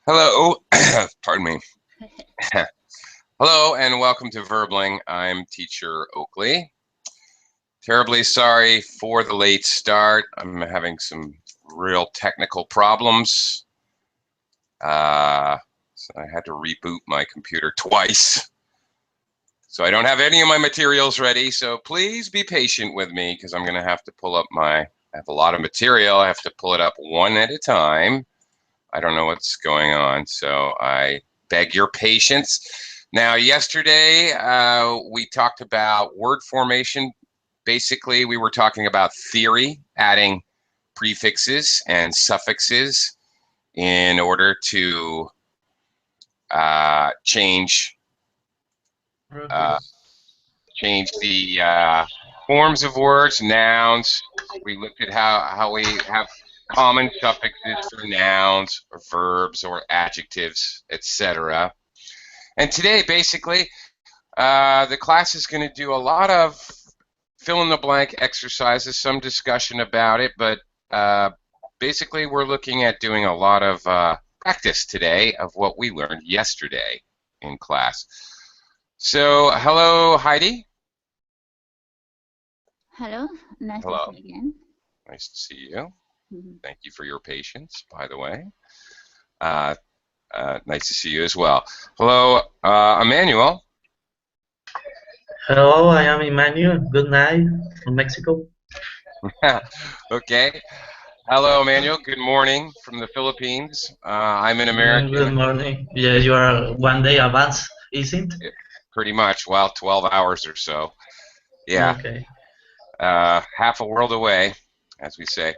Hello, pardon me. Hello and welcome to Verbling. I'm teacher Oakley. Terribly sorry for the late start. I'm having some real technical problems. So I had to reboot my computer twice. So I don't have any of my materials ready, so please be patient with me because I'm going to have to pull up I have a lot of material. I have to pull it up one at a time. I don't know what's going on, so I beg your patience. Now, yesterday, we talked about word formation. Basically, we were talking about theory, adding prefixes and suffixes in order to change the forms of words, nouns. We looked at how we have common suffixes for nouns or verbs or adjectives, etc. And today, basically, the class is going to do a lot of fill-in-the-blank exercises, some discussion about it, but basically we're looking at doing a lot of practice today of what we learned yesterday in class. So, hello, Heidi. Hello, nice to see you again. Nice to see you. Thank you for your patience, by the way. Nice to see you as well. Hello, Emmanuel. Hello, I am Emmanuel. Good night from Mexico. Okay. Hello, Emmanuel. Good morning from the Philippines. I'm an American. Good morning. Yeah, you are one day advance, isn't it? Pretty much. Well, 12 hours or so. Yeah. Okay. Half a world away, as we say.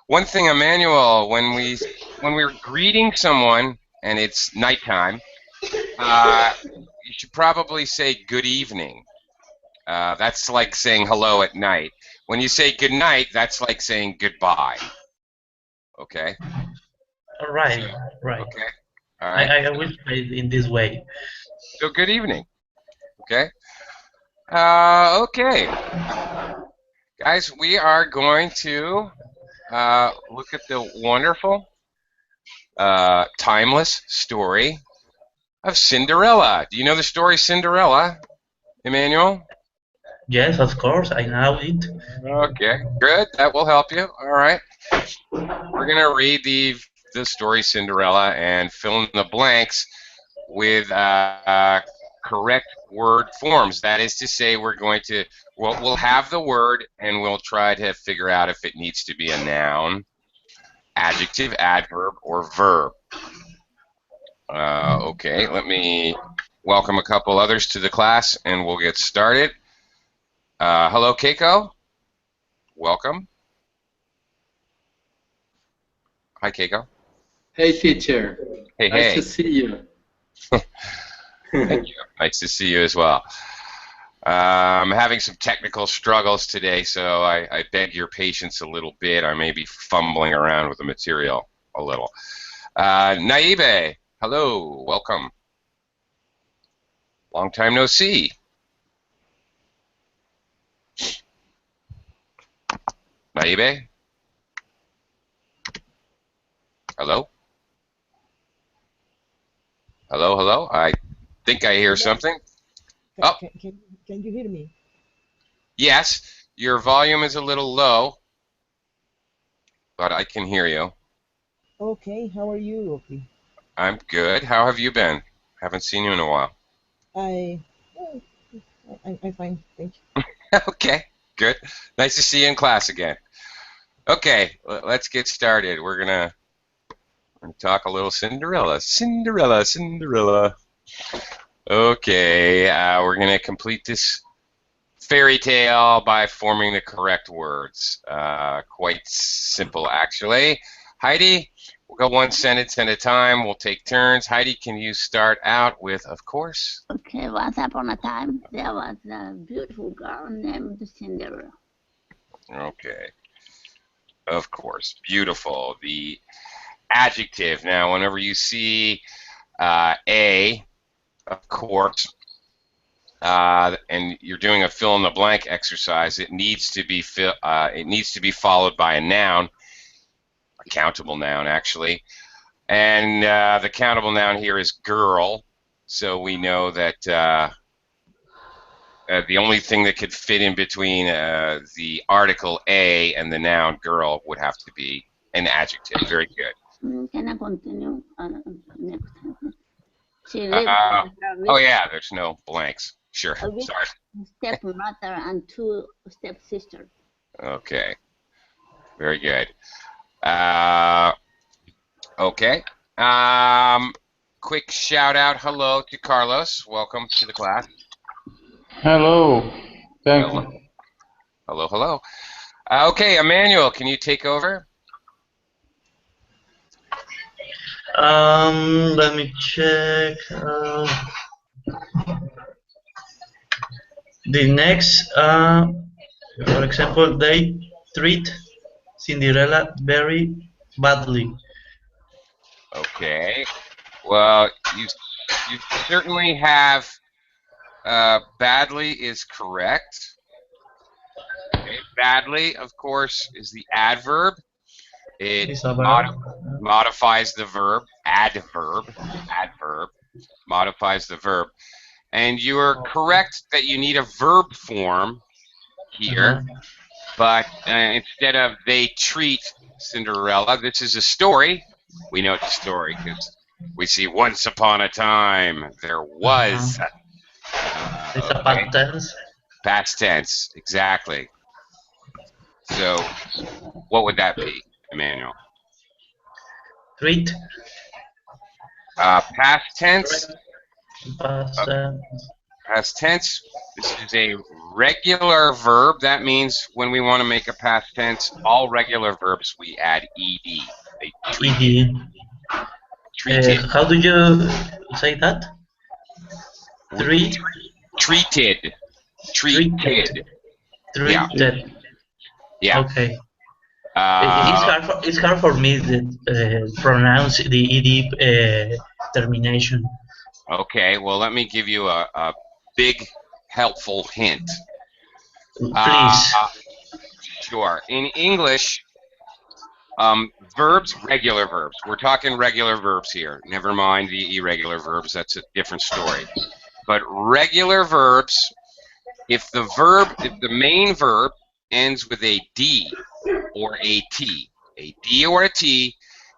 One thing, Emmanuel, when we're greeting someone and it's nighttime, you should probably say good evening. That's like saying hello at night. When you say good night, that's like saying goodbye. Okay? All right. So, right. Okay. All right. I will say it in this way. So good evening. Okay. Okay. Guys, we are going to look at the wonderful, timeless story of Cinderella. Do you know the story Cinderella, Emmanuel? Yes, of course, I know it. Okay, good. That will help you. All right. We're going to read the story Cinderella and fill in the blanks with correct word forms. That is to say, we'll have the word and we'll try to figure out if it needs to be a noun, adjective, adverb, or verb. Okay, let me welcome a couple others to the class and we'll get started. Hello, Keiko. Welcome. Hi, Keiko. Hey, teacher. Hey, nice to see you. Thank you. Nice to see you as well. I'm having some technical struggles today, so I beg your patience a little bit. I may be fumbling around with the material a little. Naibe, hello, welcome. Long time no see. Naibe? Hello? Hello, hello? I think I hear something. Can you hear me? Yes, your volume is a little low, but I can hear you. Okay, how are you, Oakley? I'm good. How have you been? Haven't seen you in a while. I'm fine, thank you. Okay, good. Nice to see you in class again. Okay, let's get started. We're gonna talk a little Cinderella. Cinderella, Cinderella. Okay, we're gonna complete this fairy tale by forming the correct words. Quite simple, actually. Heidi, we'll go one sentence at a time. We'll take turns. Heidi, can you start out with, of course? Okay, once upon a time, there was a beautiful girl named Cinderella. Okay. Of course. Beautiful. The adjective. Now, whenever you see a, of course, and you're doing a fill-in-the-blank exercise, it needs to be followed by a noun, a countable noun, actually. And the countable noun here is girl, so we know that the only thing that could fit in between the article a and the noun girl would have to be an adjective. Very good. Can I continue? Next. She lives Oh yeah, there's no blanks. Sure. with Sorry. stepmother and 2 stepsisters. Okay. Very good. Okay. Quick shout out, hello to Carlos. Welcome to the class. Hello. Thank Hello. you. Hello, hello. Okay, Emmanuel, can you take over? Let me check. The next, for example, they treat Cinderella very badly. Okay. Well, you certainly have badly is correct. Okay. Badly, of course, is the adverb. It Is a verb. modifies the verb. Adverb modifies the verb. And you are correct that you need a verb form here, but instead of they treat Cinderella, this is a story. We know it's a story because we see once upon a time there was. It's a past tense. Past tense, exactly. So, what would that be, Emmanuel? Treat. Past tense. Past tense. Past tense. This is a regular verb. That means when we want to make a past tense, all regular verbs we add ed. They treated. Ed. Treated. How do you say that? Treated. Treated. Yeah. Treated. Yeah. Okay. It's hard for me to pronounce the ed termination. Okay. Well, let me give you a big helpful hint. Please. Sure. In English, verbs, regular verbs. We're talking regular verbs here. Never mind the irregular verbs. That's a different story. But regular verbs, if the main verb ends with a D or a T,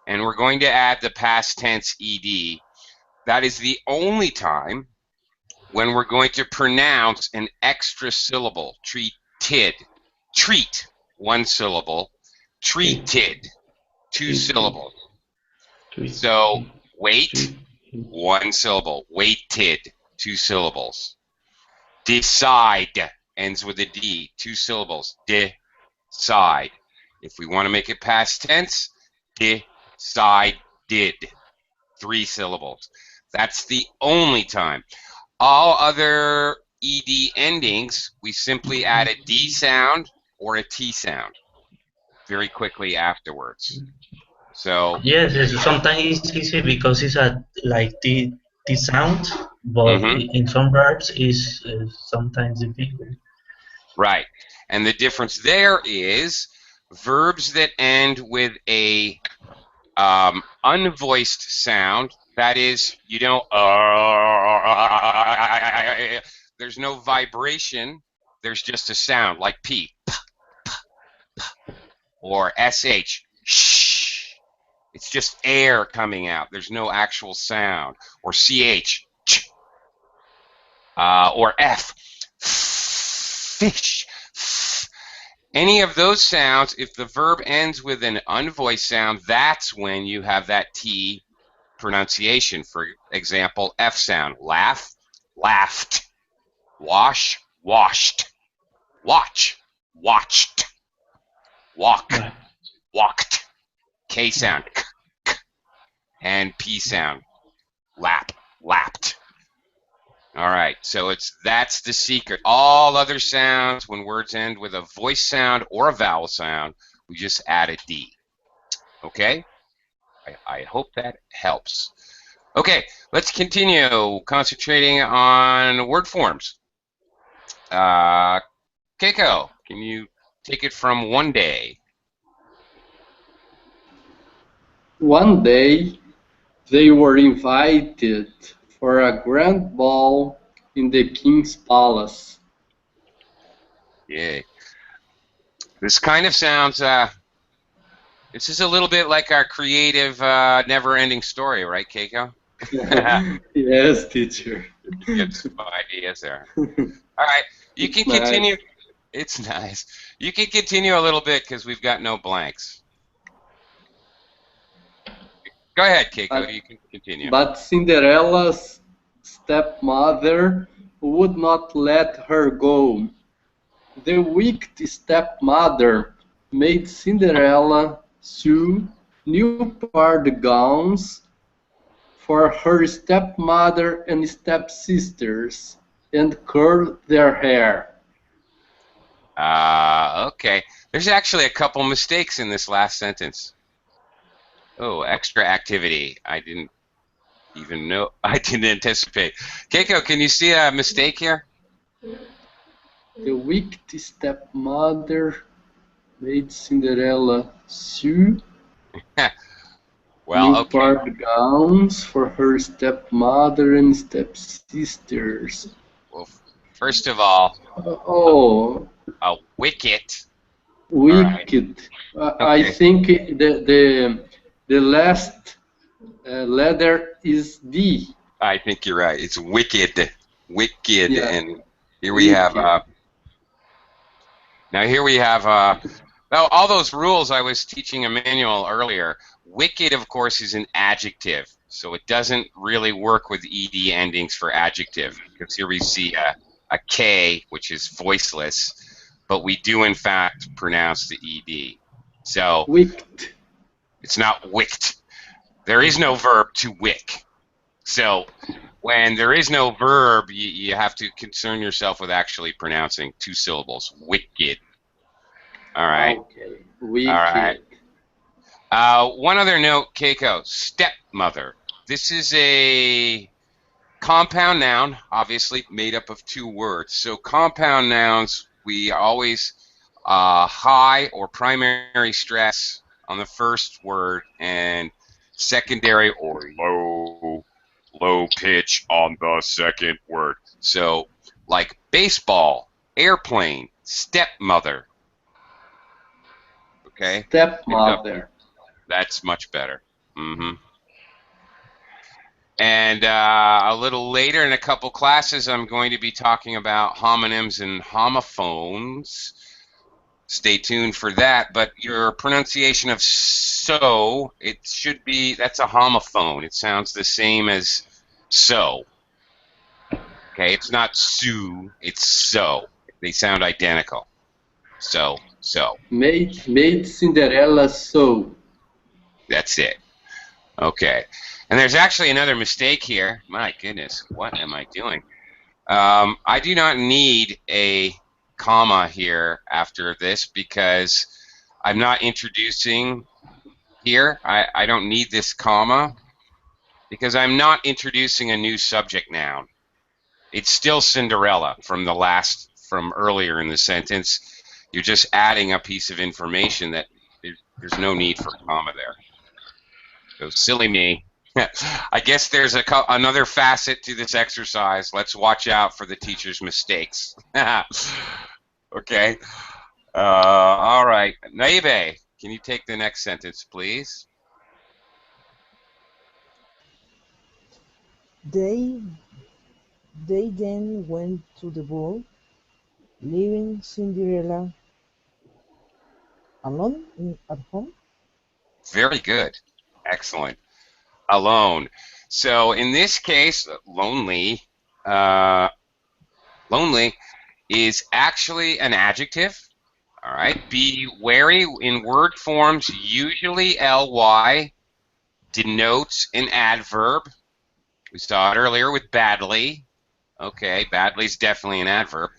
and we're going to add the past tense ed, that is the only time when we're going to pronounce an extra syllable. Treated. Treat, 1 syllable. Treated, 2 syllables. So, wait, 1 syllable. Waited, 2 syllables. Decide ends with a D, 2 syllables. Decide. If we want to make it past tense, decided, 3 syllables. That's the only time. All other ed endings, we simply add a D sound or a T sound very quickly afterwards. So yes, sometimes it's easy because it's like the sound, but in some verbs is sometimes difficult. Right, and the difference there is verbs that end with a unvoiced sound. That is, you don't. There's no vibration. There's just a sound like P, or SH, shh. It's just air coming out. There's no actual sound. Or CH, ch. Or F, fish. Any of those sounds, if the verb ends with an unvoiced sound, that's when you have that T pronunciation. For example, F sound, laugh, laughed, wash, washed, watch, watched, walk, walked. K sound, k, k, and P sound, lap, lapped. All right, so that's the secret. All other sounds, when words end with a voice sound or a vowel sound, we just add a D. Okay? I hope that helps. Okay, let's continue concentrating on word forms. Keiko, can you take it from one day? One day, They were invited for a grand ball in the king's palace. Yay. This kind of sounds, this is a little bit like our creative, never-ending story, right, Keiko? Yes, teacher. Get some ideas there. All right, you can continue. Nice. It's nice. You can continue a little bit because we've got no blanks. Go ahead, Keiko. You can continue. But Cinderella's stepmother would not let her go. The wicked stepmother made Cinderella sew new parted gowns for her stepmother and stepsisters and curl their hair. Okay. There's actually a couple mistakes in this last sentence. Oh, extra activity. I didn't even know. I didn't anticipate. Keiko, can you see a mistake here? The wicked stepmother made Cinderella sew Well, new okay. parted gowns for her stepmother and stepsisters. Well, first of all, Oh, a wicket. wicked. I Okay. think the last letter is D. I think you're right. It's wicked. Wicked. Yeah. And here we have, now here we have, oh, all those rules I was teaching Emmanuel earlier. Wicked, of course, is an adjective. So it doesn't really work with ed endings for adjective. Because here we see a K, which is voiceless. But we do, in fact, pronounce the ed. So Wicked. it's not wicked. There is no verb to wick. So when there is no verb, you have to concern yourself with actually pronouncing two syllables. Wicked. All right. Okay. Wicked. All right. One other note, Keiko. Stepmother. This is a compound noun, obviously made up of two words. So compound nouns, we always high or primary stress on the first word and secondary or low pitch on the second word. So like baseball, airplane, stepmother. Okay? Stepmother. That's much better. And a little later in a couple classes, I'm going to be talking about homonyms and homophones. Stay tuned for that. But your pronunciation of so, it should be, that's a homophone. It sounds the same as so. Okay, it's not Sue, it's so. They sound identical. So. Made Cinderella sew. That's it. Okay. And there's actually another mistake here. My goodness, what am I doing? I do not need a comma here after this because I'm not introducing here. I don't need this comma because I'm not introducing a new subject noun. It's still Cinderella from earlier in the sentence. You're just adding a piece of information that there's no need for a comma there. So silly me. I guess there's another facet to this exercise. Let's watch out for the teacher's mistakes. Okay. All right. Naibe, can you take the next sentence, please? They then went to the ball, leaving Cinderella alone at home. Very good. Excellent. Alone. So in this case, lonely is actually an adjective. All right. Be wary in word forms. Usually ly denotes an adverb. We saw it earlier with badly. Okay, badly is definitely an adverb.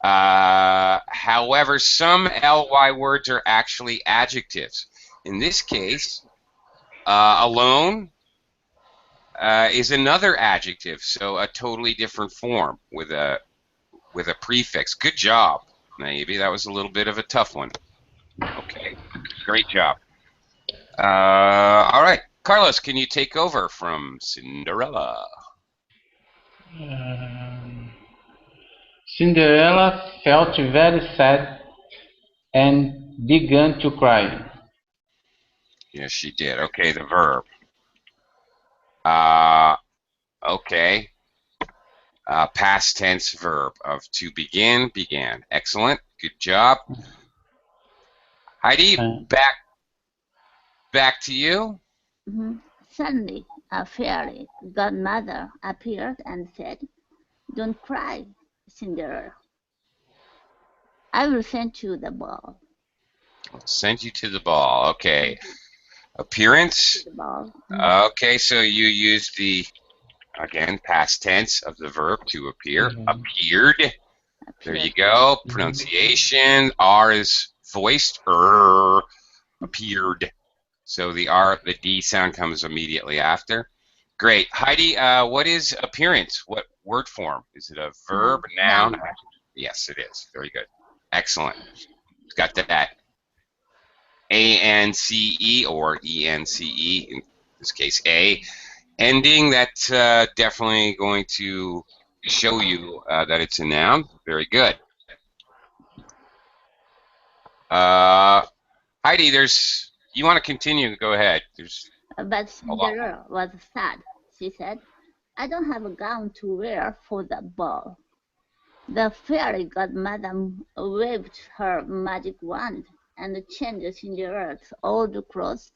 However, some ly words are actually adjectives. In this case, alone is another adjective, so a totally different form with a prefix. Good job, maybe that was a little bit of a tough one. Okay, great job. All right, Carlos, can you take over from Cinderella? Cinderella felt very sad and began to cry. Yes, she did. Okay, the verb. Okay. Past tense verb of to begin, began. Excellent. Good job. Heidi, back to you. Suddenly, a fairy godmother appeared and said, "Don't cry, Cinderella. I will send you the ball." I'll send you to the ball. Okay. Appearance. The ball. Okay, so you use the, again, past tense of the verb to appear. Appeared. There you go. Pronunciation. R is voiced. Appeared. So the D sound comes immediately after. Great. Heidi, what is appearance? What word form? Is it a verb, a noun? Yes, it is. Very good. Excellent. Got that. A-N-C-E or E-N-C-E, in this case A. Ending, that's definitely going to show you that it's a noun. Very good. Heidi, you want to continue? Go ahead. But Cinderella was sad. She said, "I don't have a gown to wear for the ball." The fairy godmother waved her magic wand and changed Cinderella's old clothes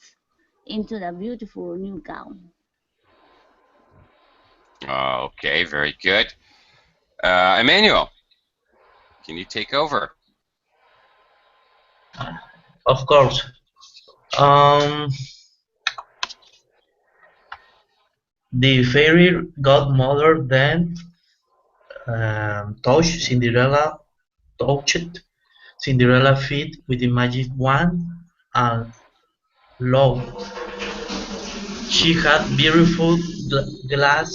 into the beautiful new gown. Okay, very good. Emmanuel, can you take over? Of course. The fairy godmother then touched Cinderella's feet with the magic wand, and lo, she had beautiful glass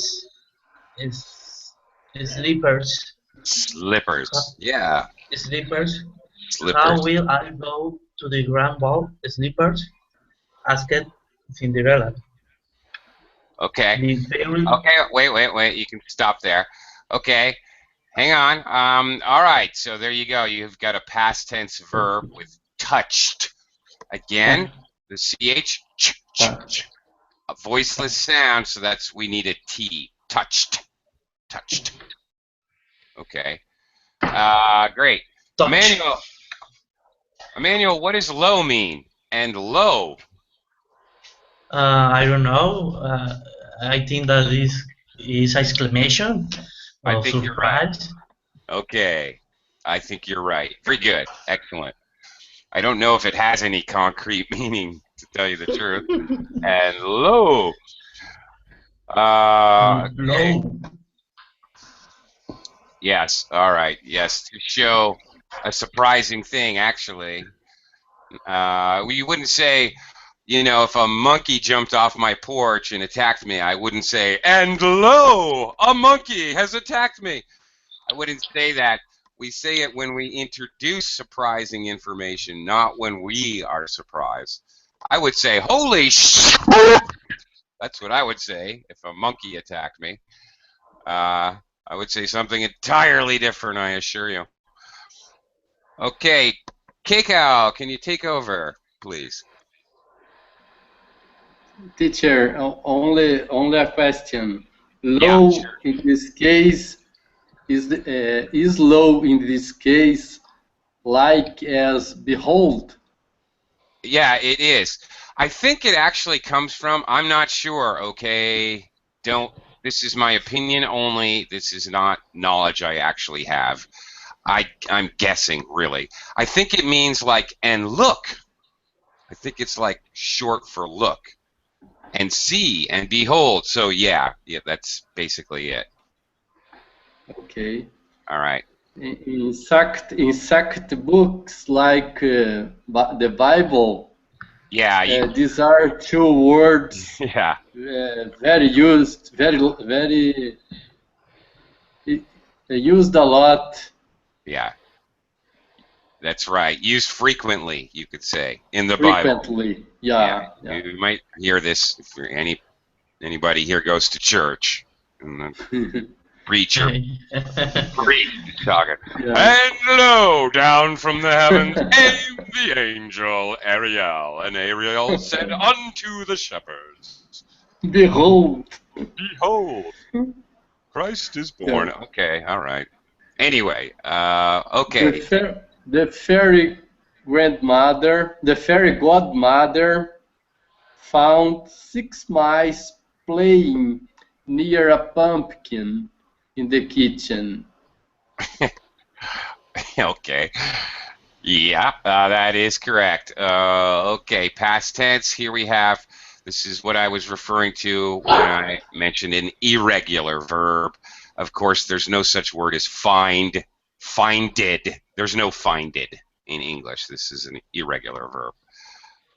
slippers. Slippers. Yeah. Slippers. Slippers. How will I go to the grand ball? Slippers? Asked Cinderella. Okay. The fairy. Okay. Wait. You can stop there. Okay. Hang on. All right. So there you go. You've got a past tense verb with touched. Again, the ch, a voiceless sound. So we need a T. Touched. Okay. Great. Touch. Emmanuel, what does low mean? And low? I don't know. I think that is exclamation. I think surprise. You're right. Okay. I think you're right. Very good. Excellent. I don't know if it has any concrete meaning, to tell you the truth. And low. Low. Yes. All right. Yes. To show a surprising thing, actually. You wouldn't say, if a monkey jumped off my porch and attacked me, I wouldn't say, "And lo, a monkey has attacked me." I wouldn't say that. We say it when we introduce surprising information, not when we are surprised. I would say, "Holy shit!" That's what I would say if a monkey attacked me. I would say something entirely different, I assure you. Okay, Keiko, can you take over, please? Teacher, only a question. Low, Yeah, sure. in this case, is low in this case like as behold? Yeah, it is. I think it actually comes from, I'm not sure, okay? This is my opinion only. This is not knowledge I actually have. I'm guessing, really. I think it means like, and look. I think it's like short for look. And see, and behold. So yeah, that's basically it. Okay. All right. In fact, books like the Bible, Yeah. these are two words Yeah. very used used a lot. Yeah. That's right. Used frequently, you could say, in the Bible. Frequently. Yeah. You might hear this if anybody here goes to church. And the preacher talking. Yeah. And lo, down from the heavens came the angel Ariel. And Ariel said unto the shepherds, Behold. Behold, Christ is born. Yeah. Okay, all right. Anyway, okay. The fairy godmother found 6 mice playing near a pumpkin in the kitchen. Okay. Yeah, that is correct. Okay, past tense. Here we have, this is what I was referring to when I mentioned an irregular verb. Of course, there's no such word as find, finded. There's no finded in English. This is an irregular verb.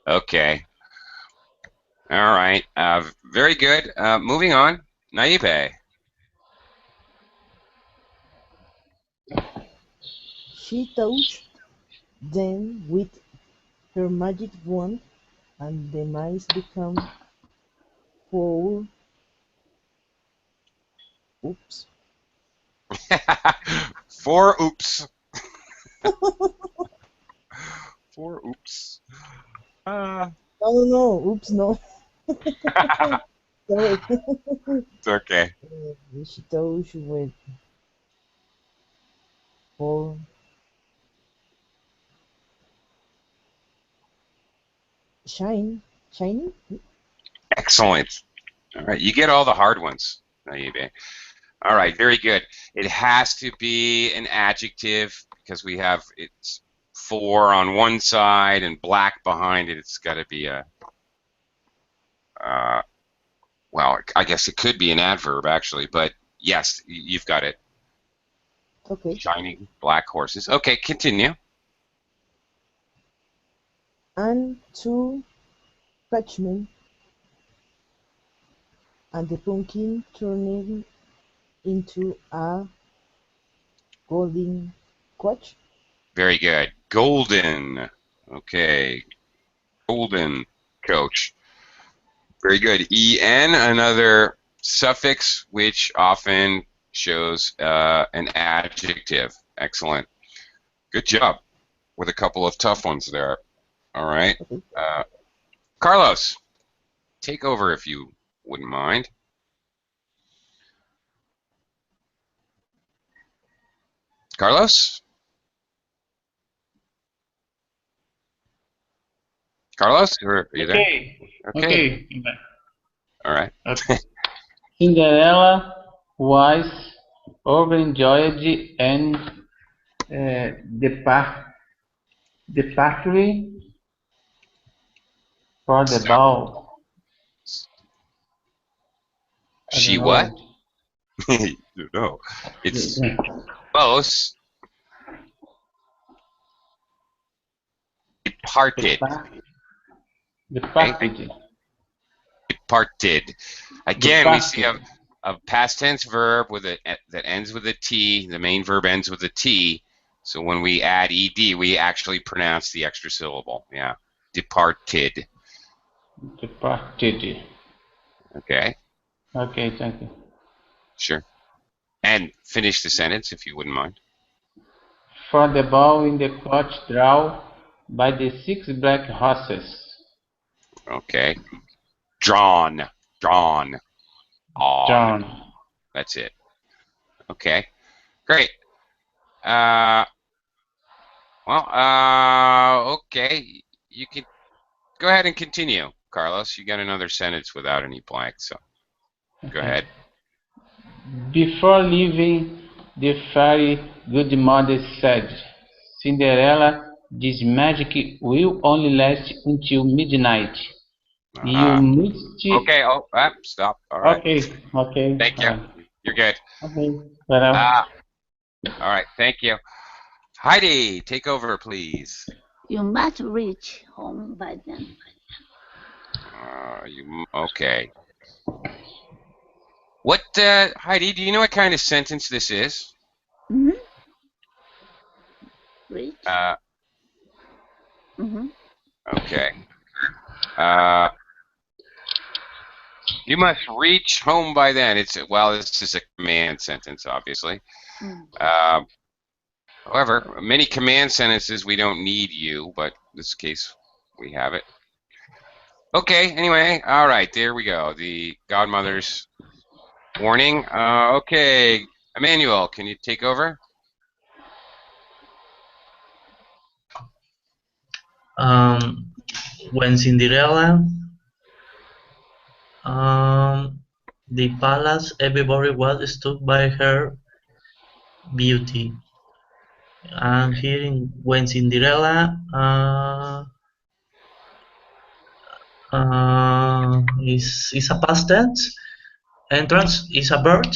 Okay. All right. Very good. Moving on. Naive. She touched them with her magic wand, and the mice became four. Oops. 4 oops. 4 oops. No. Oops, no. Sorry. It's okay. She touched with four. Shiny? Excellent. All right, you get all the hard ones, Naive. All right, very good. It has to be an adjective because we have it's 4 on one side and black behind it. It's got to be a, well, I guess it could be an adverb actually, but yes, you've got it. Okay. Shining black horses. Okay, continue. And 2 parchment, and the pumpkin turning into a golden coach. Very good. Golden. Okay. Golden coach. Very good. En, another suffix which often shows an adjective. Excellent. Good job with a couple of tough ones there. All right. Carlos, take over if you wouldn't mind. Carlos? Carlos, are you there? Okay. All right. Cinderella was overjoyed and departed for the ball. She what? No. It's close. Departed. Departed. Departed. Again, we see a past tense verb with that ends with a T. The main verb ends with a T. So when we add ed, we actually pronounce the extra syllable. Yeah. Departed. Departed. Okay. Okay, thank you. Sure. And finish the sentence if you wouldn't mind. For the ball in the coach drawn by the 6 black horses. Okay. Drawn. On. That's it. Okay. Great. Okay. You can go ahead and continue, Carlos. You got another sentence without any blanks, so go ahead. Before leaving, the fairy godmother said, Cinderella, this magic will only last until midnight. You must... Okay, stop. All right. Okay. Thank you. You're good. Okay. All right, thank you. Heidi, take over, please. You must reach home by then. Okay. What, Heidi, do you know what kind of sentence this is? Mm-hmm. Reach? Okay. You must reach home by then. Well, this is a command sentence, obviously. However, many command sentences we don't need you, but in this case we have it. Okay, anyway, all right, there we go. The godmother's warning. Okay, Emmanuel, can you take over? When Cinderella, the palace, everybody was struck by her beauty. And here in when Cinderella is a past tense. Entrance is a verb.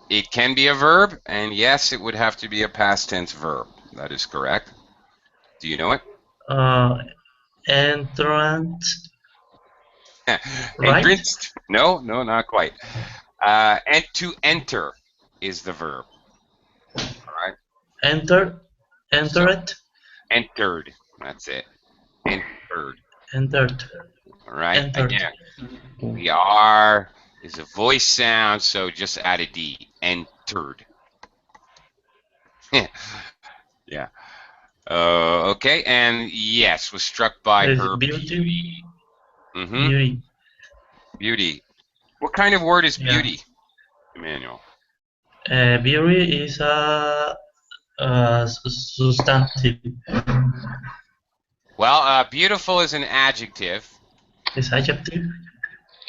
It can be a verb, and yes, it would have to be a past tense verb. That is correct. Do you know it? Entrance. Right? Entranced? No, not quite. And to enter is the verb. All right. Entered. So, entered. That's it. Entered. Entered. All right. Entered. Again, the R is a voice sound, so just add a D. Entered. Yeah. Okay, and yes, was struck by her beauty. Beauty. Beauty. What kind of word is beauty, Emmanuel? Beauty is a substantive. Well, beautiful is an adjective. Is adjective?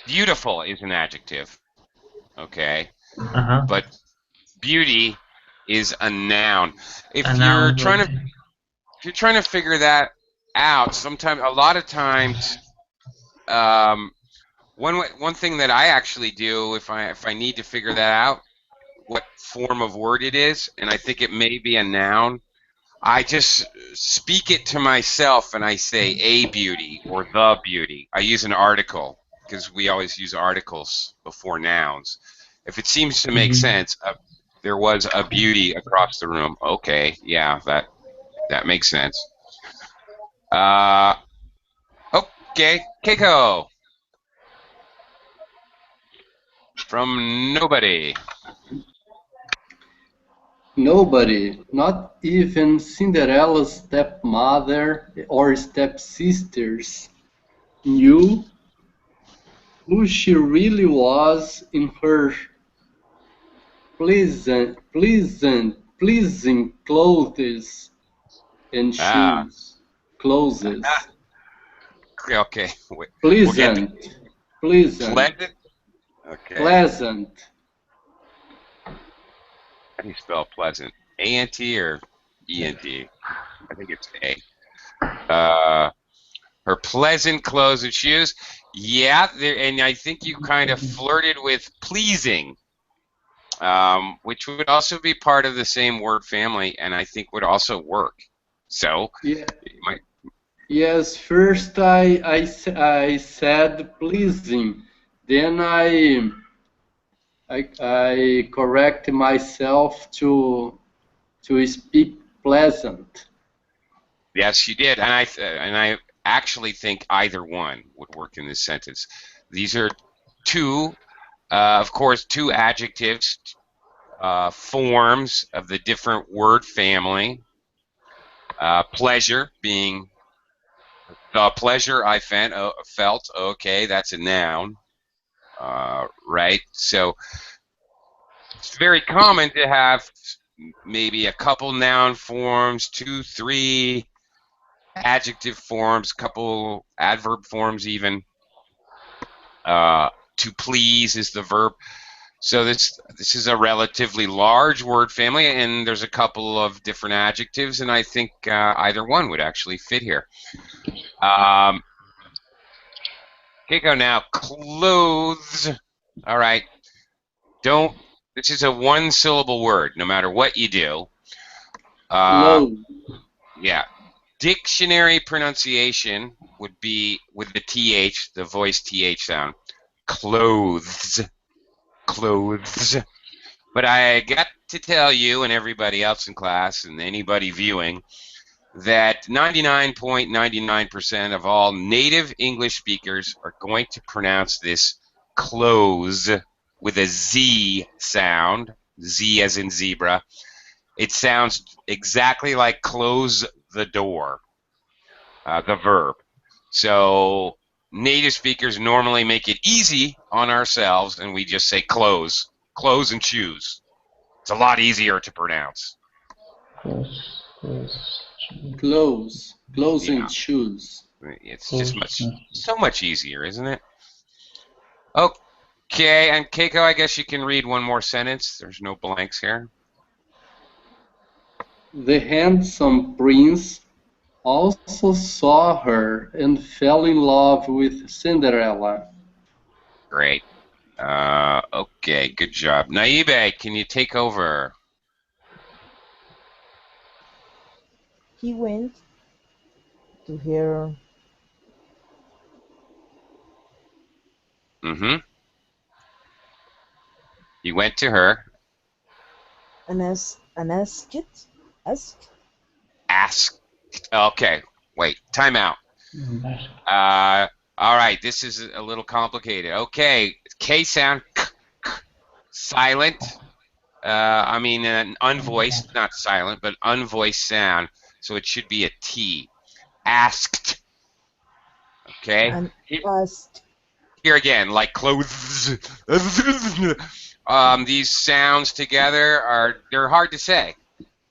Beautiful is an adjective. Okay. But beauty is a noun. If you're trying to figure that out, a lot of times, one thing that I actually do if I need to figure that out, what form of word it is, and I think it may be a noun, I just speak it to myself and I say a beauty or the beauty. I use an article because we always use articles before nouns. If it seems to make sense, there was a beauty across the room. Okay, yeah, that makes sense. Okay, Keiko. From nobody. Nobody, not even Cinderella's stepmother or stepsisters, knew who she really was in her pleasing clothes and shoes. Clothes. Okay. Pleasant. Pleasant. Okay. Pleasant. How do you spell pleasant? A-N-T or E-N-T? I think it's A. Her pleasant clothes and shoes. Yeah, and I think you kind of flirted with pleasing, which would also be part of the same word family, and I think would also work. So, yeah. Yes, first I said pleasing, then I correct myself to speak pleasant. Yes, you did, and I actually think either one would work in this sentence. These are two, of course, two adjectives, forms of the different word family. Pleasure being the pleasure I felt. Okay, that's a noun, right? So it's very common to have maybe a couple noun forms, 2, 3 adjective forms, couple adverb forms even. To please is the verb. So this is a relatively large word family, and there's a couple of different adjectives, and I think either one would actually fit here. Keiko, now clothes. All right. This is a one-syllable word, no matter what you do. Yeah. Dictionary pronunciation would be with the TH, the voice TH sound. Clothes. Clothes. But I got to tell you and everybody else in class and anybody viewing that 99.99% of all native English speakers are going to pronounce this close with a Z sound, Z as in zebra. It sounds exactly like close the door, the verb. So native speakers normally make it easy on ourselves, and we just say close, close and choose. It's a lot easier to pronounce. Close, close, Close, close Yeah. and choose. It's close. just so much easier, isn't it? Okay, and Keiko, I guess you can read one more sentence. There's no blanks here. The handsome prince also saw her and fell in love with Cinderella. Great. Okay, good job. Naibe, can you take over? He went to her. He went to her. And asked. Okay, wait, time out. All right, this is a little complicated. Okay, K sound, silent. I mean, an unvoiced, not silent, but unvoiced sound. So it should be a T. Asked. Okay. And asked. Here again, like clothes. These sounds together they're hard to say.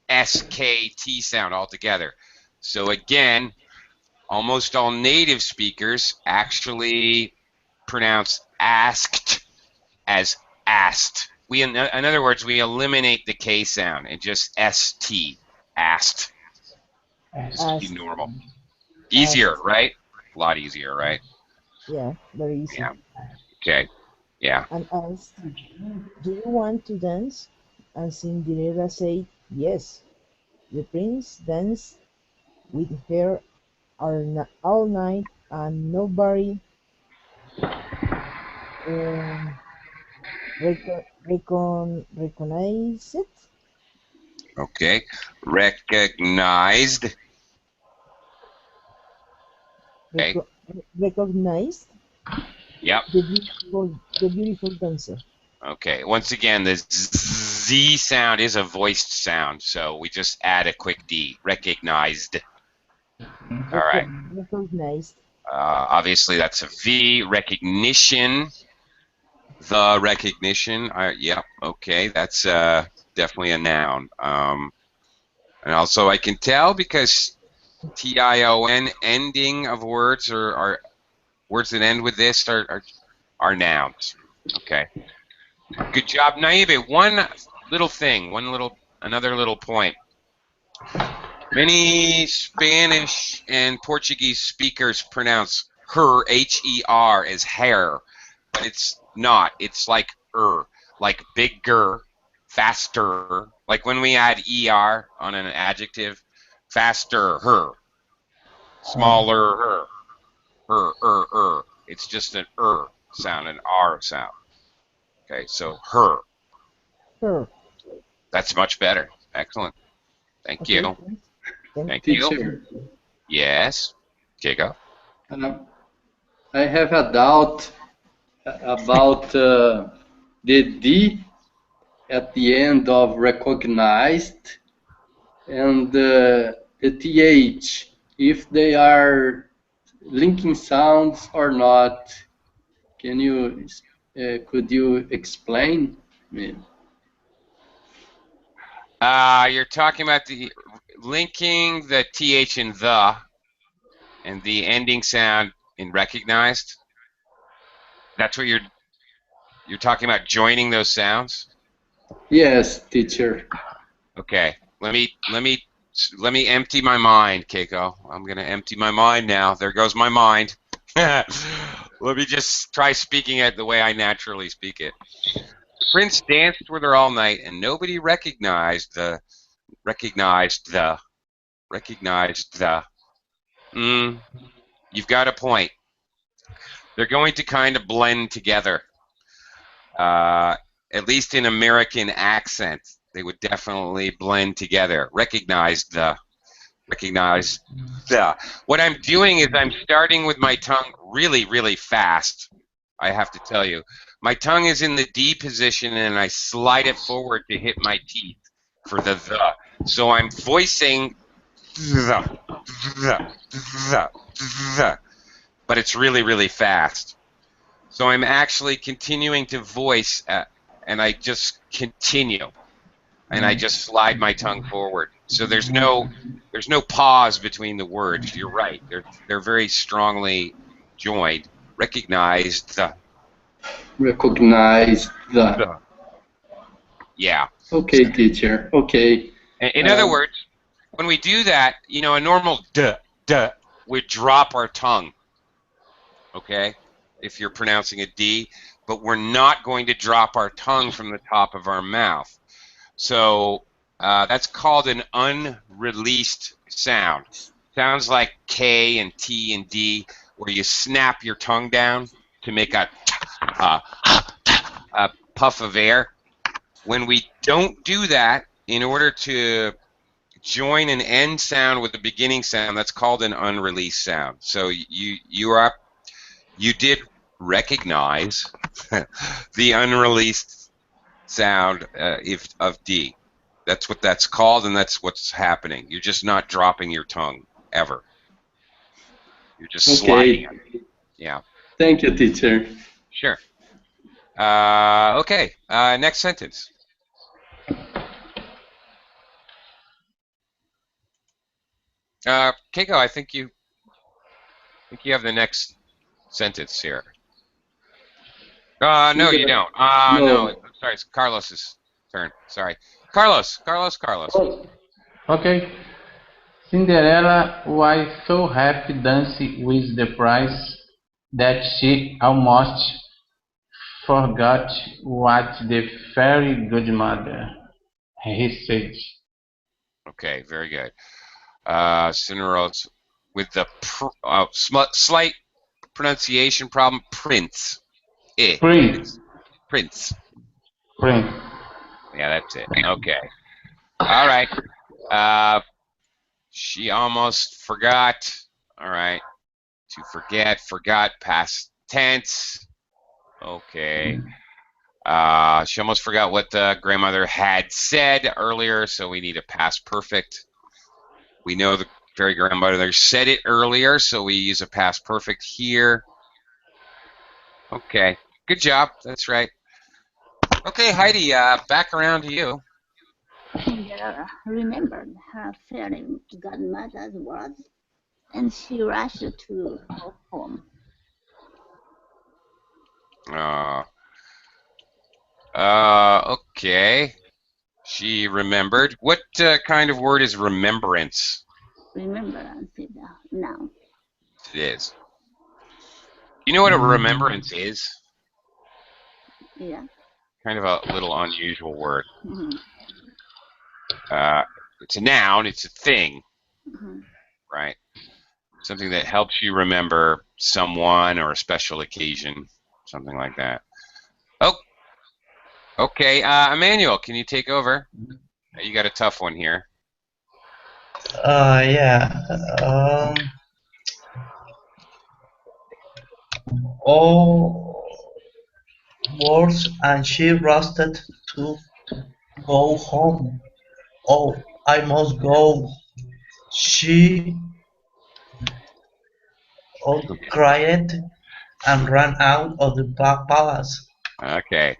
SKT sound altogether. So again, almost all native speakers actually pronounce asked as asked. In other words, we eliminate the K sound and just ST, asked. Just be normal. Easier, right? A lot easier, right? Yeah, very easy. Yeah. Okay. Yeah. And asked, do you want to dance? And Cinderella said, yes. The prince danced with her all night, and nobody recognized it. Okay. Recognized. Okay. Recognized. Yep. The beautiful dancer. Okay. Once again, the Z sound is a voiced sound, so we just add a quick D. Recognized. All right. Recognized. Obviously, that's a V. Recognition. The recognition. Yeah. Okay. That's definitely a noun. And also, I can tell because TION ending of words or words that end with this are nouns. Okay. Good job, Naive. One little thing, another little point. Many Spanish and Portuguese speakers pronounce her, H-E-R, as hair, but it's not. It's like like bigger, faster. Like when we add ER on an adjective, faster, her, smaller, her. It's just an sound, an R sound. Okay, so her. Her. That's much better. Excellent. Thank you. Thank Teacher. you. Yes. Keiko. I have a doubt about the D at the end of recognized and the TH, if they are linking sounds or not. Could you explain me? You're talking about the linking the TH in the and the ending sound in recognized. That's what you're talking about, joining those sounds? Yes, teacher. Okay. Let me empty my mind, Keiko. I'm gonna empty my mind now. There goes my mind. Let me just try speaking it the way I naturally speak it. The prince danced with her all night, and nobody recognized the. You've got a point. They're going to kind of blend together. At least in American accent, they would definitely blend together. Recognized the. Recognize the. What I'm doing is I'm starting with my tongue really, really fast. I have to tell you. My tongue is in the D position and I slide it forward to hit my teeth for the. So I'm voicing the, but it's really, really fast. So I'm actually continuing to voice, and I just continue, and I just slide my tongue forward. So there's no pause between the words. You're right. They're very strongly joined. Recognize the. Recognize the. Yeah. Okay, teacher. Okay. In other words, when we do that, you know, a normal duh would drop our tongue. Okay, if you're pronouncing a D, but we're not going to drop our tongue from the top of our mouth. So that's called an unreleased sound. Sounds like K and T and D, where you snap your tongue down to make a puff of air. When we don't do that, in order to join an end sound with a beginning sound, that's called an unreleased sound. So you did recognize the unreleased sound of D. That's what that's called, and that's what's happening. You're just not dropping your tongue ever. You're just sliding it. Yeah. Thank you, teacher. Sure. Okay. Next sentence. Keiko, I think you have the next sentence here. No, you don't. No. I'm sorry, it's Carlos's turn. Sorry. Carlos. Okay. Cinderella was so happy dancing with the prince that she almost forgot what the fairy godmother he said. Okay, very good. Cinderella with the slight pronunciation problem. Prince. Prince. Prince. Prince. Yeah, that's it. Okay. All right. She almost forgot. All right. To forgot, past tense. Okay. She almost forgot what the grandmother had said earlier, so we need a past perfect. We know the fairy grandmother said it earlier, so we use a past perfect here. Okay. Good job. That's right. Okay, Heidi, back around to you. Cinderella remembered her fairy godmother's words, and she rushed to her home. Okay. She remembered. What kind of word is remembrance? Remembrance is a noun. It is. You know what a remembrance is? Yeah. Kind of a little unusual word. Mm-hmm. It's a noun. It's a thing, Mm-hmm. right? Something that helps you remember someone or a special occasion, something like that. Oh, okay. Emmanuel, can you take over? You got a tough one here. Yeah. All words, and she rushed to go home. Oh, I must go. She cried and ran out of the palace. Okay.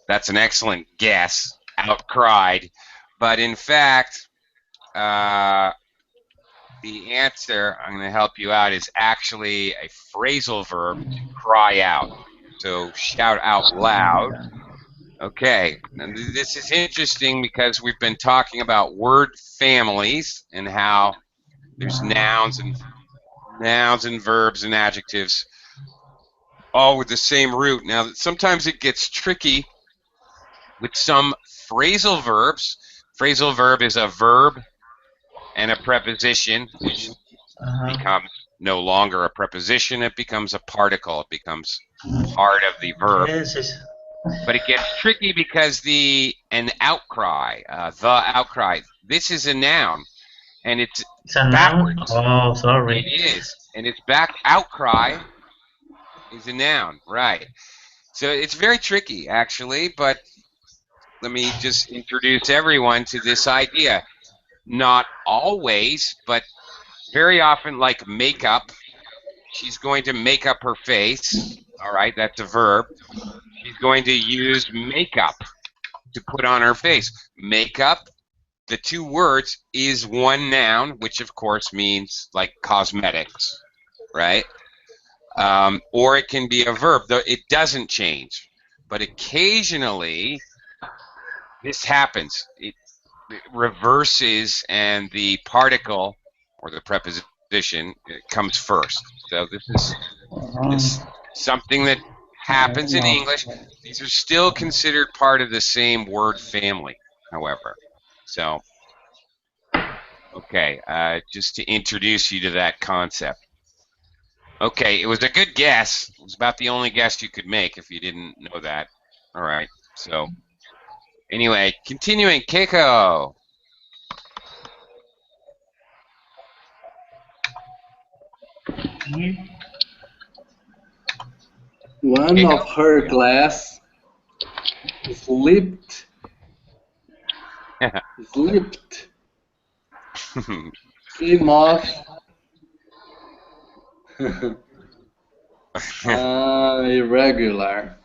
That's an excellent guess. Outcried. But in fact, the answer, I'm going to help you out, is actually a phrasal verb, to cry out. So shout out loud. Okay, and this is interesting because we've been talking about word families and how there's nouns and verbs and adjectives all with the same root. Now, sometimes it gets tricky with some phrasal verbs. Phrasal verb is a verb and a preposition, which becomes no longer a preposition. It becomes a particle. It becomes part of the verb. Yes. But it gets tricky because an outcry, the outcry, this is a noun. and it's a noun? backwards. Oh, sorry. It is, and it's back. Outcry is a noun, right? So it's very tricky, actually, but let me just introduce everyone to this idea. Not always, but very often, like makeup. She's going to make up her face. All right, that's a verb. She's going to use makeup to put on her face. Makeup, the two words, is one noun, which of course means like cosmetics, right? Or it can be a verb, though it doesn't change. But occasionally, this happens. It reverses, and the particle or the preposition comes first. So this something that happens in English. These are still considered part of the same word family, however. So, okay, just to introduce you to that concept. Okay, it was a good guess. It was about the only guess you could make if you didn't know that. All right, so anyway, continuing, Keiko. One Keiko? of her glass slipped, came off, irregular,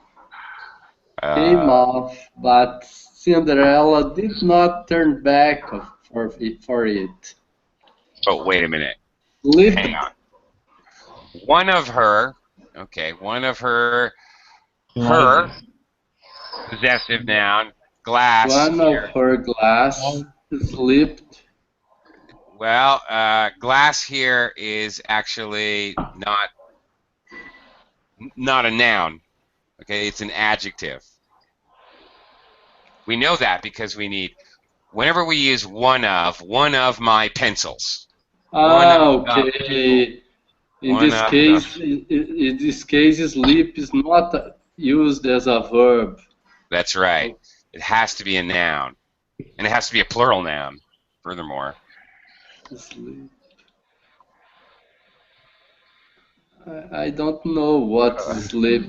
came off, but Cinderella did not turn back for it. Oh, wait a minute. Slipped. Hang on. One of her, okay, one of her, possessive noun, glass. One of her glass slipped. Well, glass here is actually not a noun. Okay, it's an adjective. We know that because we need, whenever we use one of my pencils. Okay. In this case, sleep is not used as a verb. That's right. It has to be a noun, and it has to be a plural noun. Furthermore. Sleep. I don't know what sleep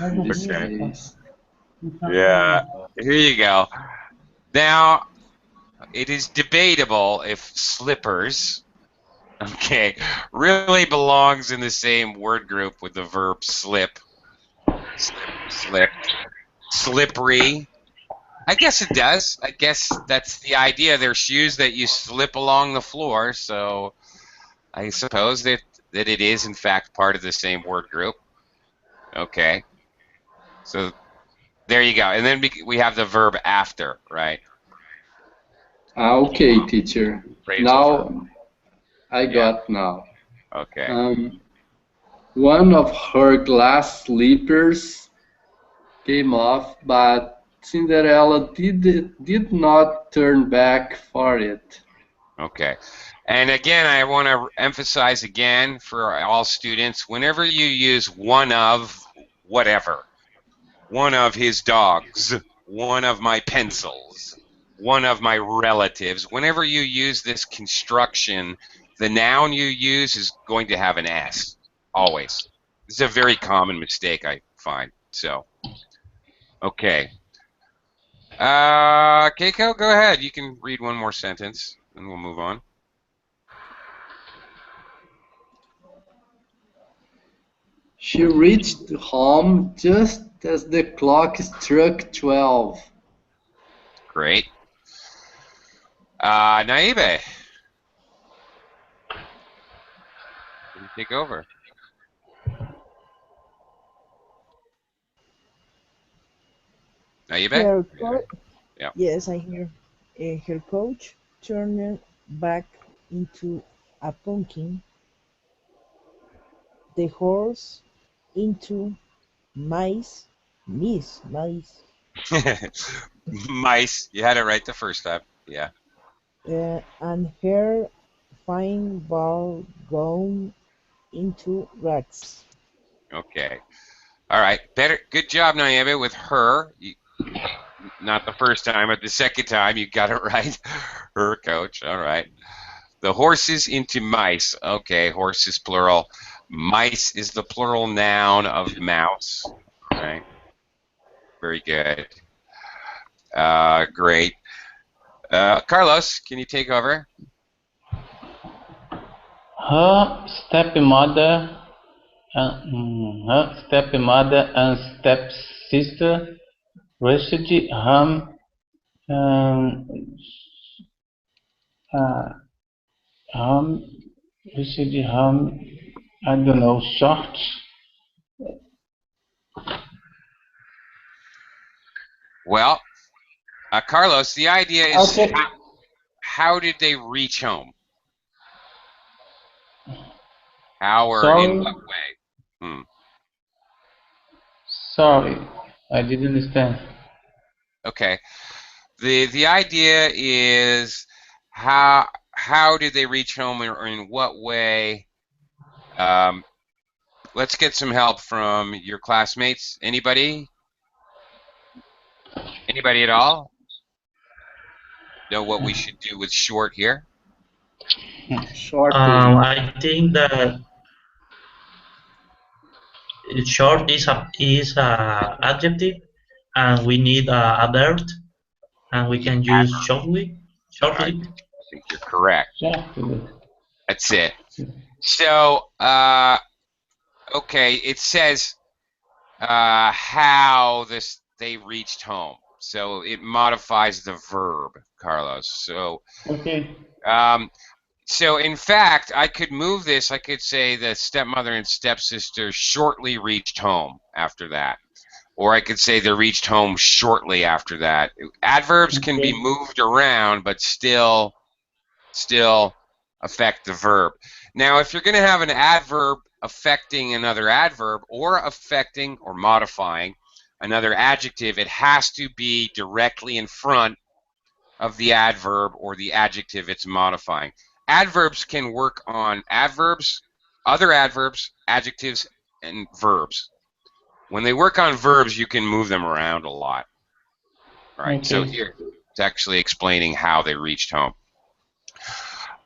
in this case. Yeah, here you go. Now, it is debatable if slippers, okay, really belongs in the same word group with the verb slip, slip, slippery. I guess it does. I guess that's the idea. They're shoes that you slip along the floor, so I suppose that it is, in fact, part of the same word group. Okay. So there you go. And then we have the verb after, right? Okay, teacher. Now, I got now. Okay. One of her glass slippers came off, but Cinderella did not turn back for it. Okay. And again, I want to emphasize again for all students, whenever you use one of whatever, one of his dogs, one of my pencils, one of my relatives, whenever you use this construction, the noun you use is going to have an S, always. This is a very common mistake I find. So, okay. Keiko, go ahead. You can read one more sentence, and we'll move on. She reached home just as the clock struck 12. Great. Naibe, you take over. Naibe? Yeah. Yes, I hear. Her coach turned back into a pumpkin, the horse into mice. Mice. You had it right the first time. Yeah. And her fine ball gone into rags. Okay. All right. Better. Good job, Naibe, with her. Not the first time, but the second time you got it right. Her coach. All right. The horses into mice. Okay, horses plural. Mice is the plural noun of mouse. All right. Very good. Great. Carlos, can you take over? Her stepmother, and stepsister raised him, um, uh, him, raised him, I don't know, short. Well, Carlos, the idea is Okay. how did they reach home? How or Sorry. in what way? Sorry, I didn't understand. Okay. The idea is how did they reach home or in what way? Let's get some help from your classmates. Anybody? Anybody at all? Know what we should do with short here? Shortly. I think that short is a adjective, and we need a verb, and we We need can use shortly. I Shortly. think you're correct. Exactly. That's it. So, okay, it says how they reached home. So it modifies the verb, Carlos. So, Okay. so in fact, I could move this. I could say the stepmother and stepsister shortly reached home after that. Or I could say they reached home shortly after that. Adverbs can be Okay. moved around, but still affect the verb. Now, if you're going to have an adverb affecting another adverb or affecting or modifying another adjective, it has to be directly in front of the adverb or the adjective it's modifying. Adverbs can work on adverbs, other adverbs, adjectives, and verbs. When they work on verbs, you can move them around a lot. All right, so Okay. here it's actually explaining how they reached home.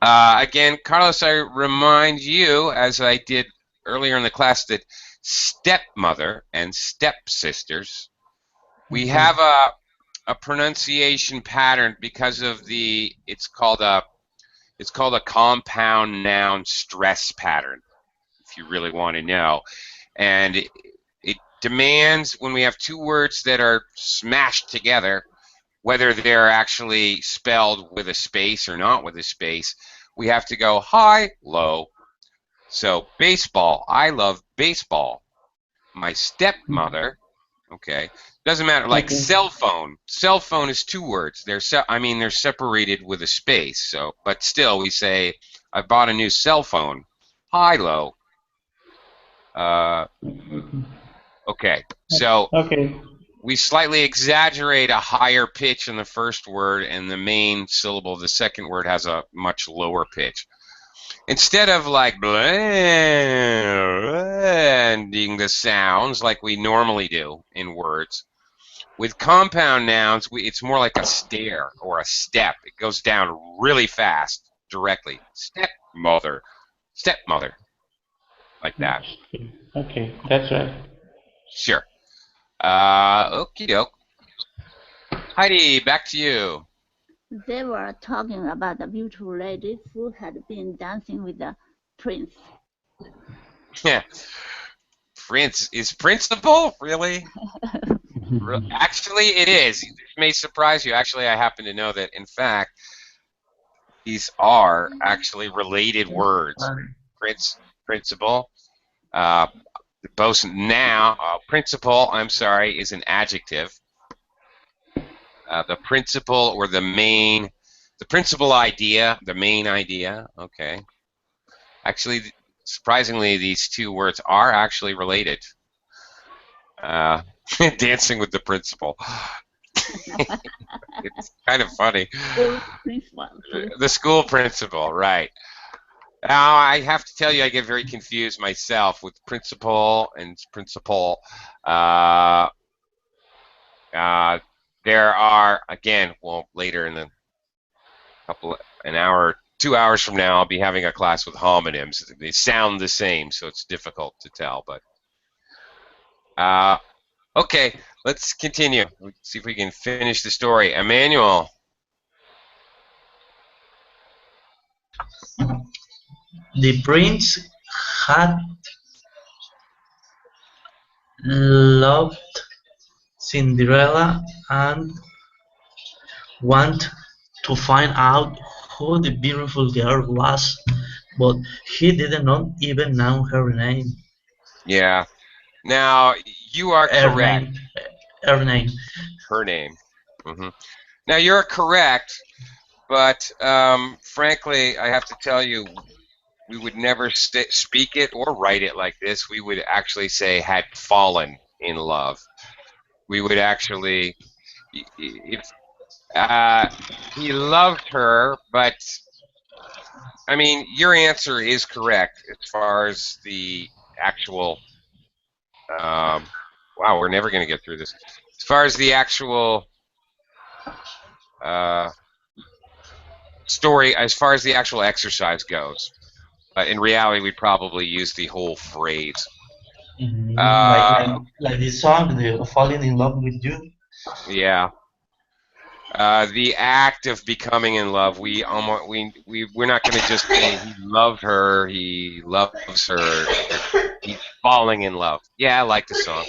Again, Carlos, I remind you, as I did earlier in the class, that stepmother and stepsisters, we have a pronunciation pattern because of it's called a compound noun stress pattern, if you really want to know. And it demands, when we have two words that are smashed together, whether they're actually spelled with a space or not with a space, we have to go high, low. So baseball, I love baseball. My stepmother, okay, doesn't matter. Like Okay. cell phone is two words. They're separated with a space. So, but still, we say, I bought a new cell phone. High, low. Okay, so Okay. we slightly exaggerate a higher pitch in the first word, and the main syllable of the second word has a much lower pitch. Instead of like blending the sounds like we normally do in words, with compound nouns, it's more like a stare or a step. It goes down really fast, directly. Stepmother, stepmother, like that. Okay, that's right. Sure. Okie doke. Heidi, back to you. They were talking about the beautiful lady who had been dancing with the prince. Yeah. Prince is principal? Really? Actually, it is. This may surprise you. Actually, I happen to know that, in fact, these are actually related words. Prince, principal. Both now, principal, I'm sorry, is an adjective. The principal or the principal idea, the main idea, okay. Actually, surprisingly, these two words are actually related. Dancing with the principal. It's kind of funny. The school principal, right. Now, I have to tell you, I get very confused myself with principal and principal. There are, again, well, later in an hour or 2 hours from now, I'll be having a class with homonyms. They sound the same, so it's difficult to tell. But okay, let's continue. Let's see if we can finish the story. Emmanuel. The prince had loved Cinderella and wanted to find out who the beautiful girl was, but he did not even know her name. Yeah. Now, you are Her correct. name. Her name. Her name. Now, you're correct, but frankly, I have to tell you, we would never speak it or write it like this. We would actually say had fallen in love. We would actually, if he loved her, but I mean, your answer is correct as far as the actual. Wow, we're never going to get through this. As far as the actual story, as far as the actual exercise goes, in reality, we'd probably use the whole phrase. Like the song, the "Falling in Love with You." Yeah. The act of becoming in love, we're not going to just say he loved her, he loves her, he's falling in love. Yeah, I like the song.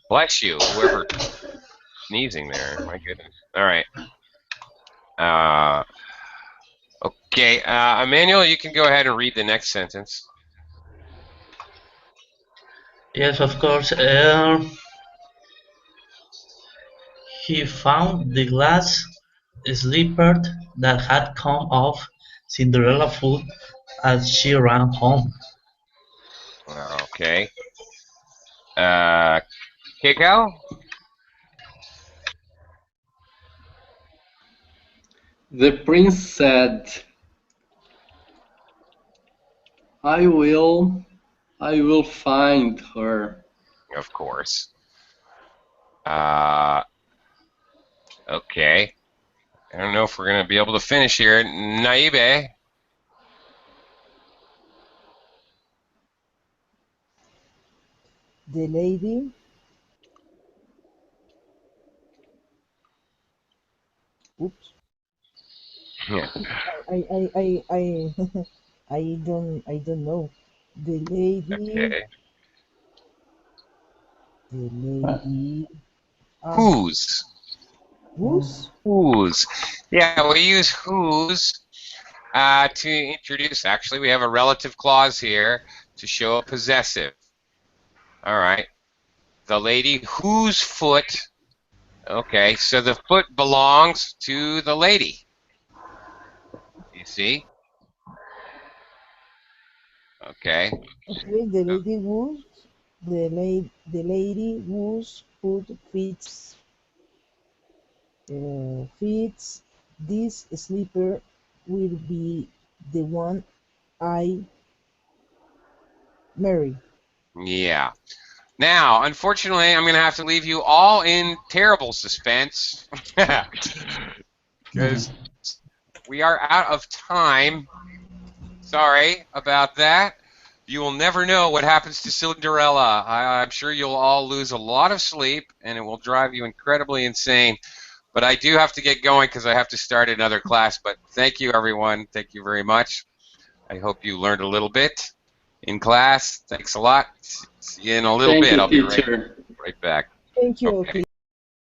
Bless you, whoever sneezing there. My goodness. All right. Okay, Emmanuel, you can go ahead and read the next sentence. Yes, of course. He found the glass slipper that had come off Cinderella's foot as she ran home. Okay. Keiko? The prince said, I will find her. Of course. Okay. I don't know if we're going to be able to finish here. Naibe? The lady. Oops. Yeah. I I don't know. The lady. Okay. The lady. Whose? Whose? Whose. Yeah, we use whose to introduce. Actually, we have a relative clause here to show a possessive. All right. The lady whose foot. Okay, so the foot belongs to the lady. You see? Okay. Okay, the lady whose the lady whose foot fits this slipper will be the one I marry. Yeah. Now, unfortunately, I'm going to have to leave you all in terrible suspense because we are out of time. Sorry about that. You will never know what happens to Cinderella. I'm sure you'll all lose a lot of sleep, and it will drive you incredibly insane. But I do have to get going because I have to start another class. But thank you, everyone. Thank you very much. I hope you learned a little bit in class. Thanks a lot. See you in a little bit. I'll be right back. Thank you, Okay.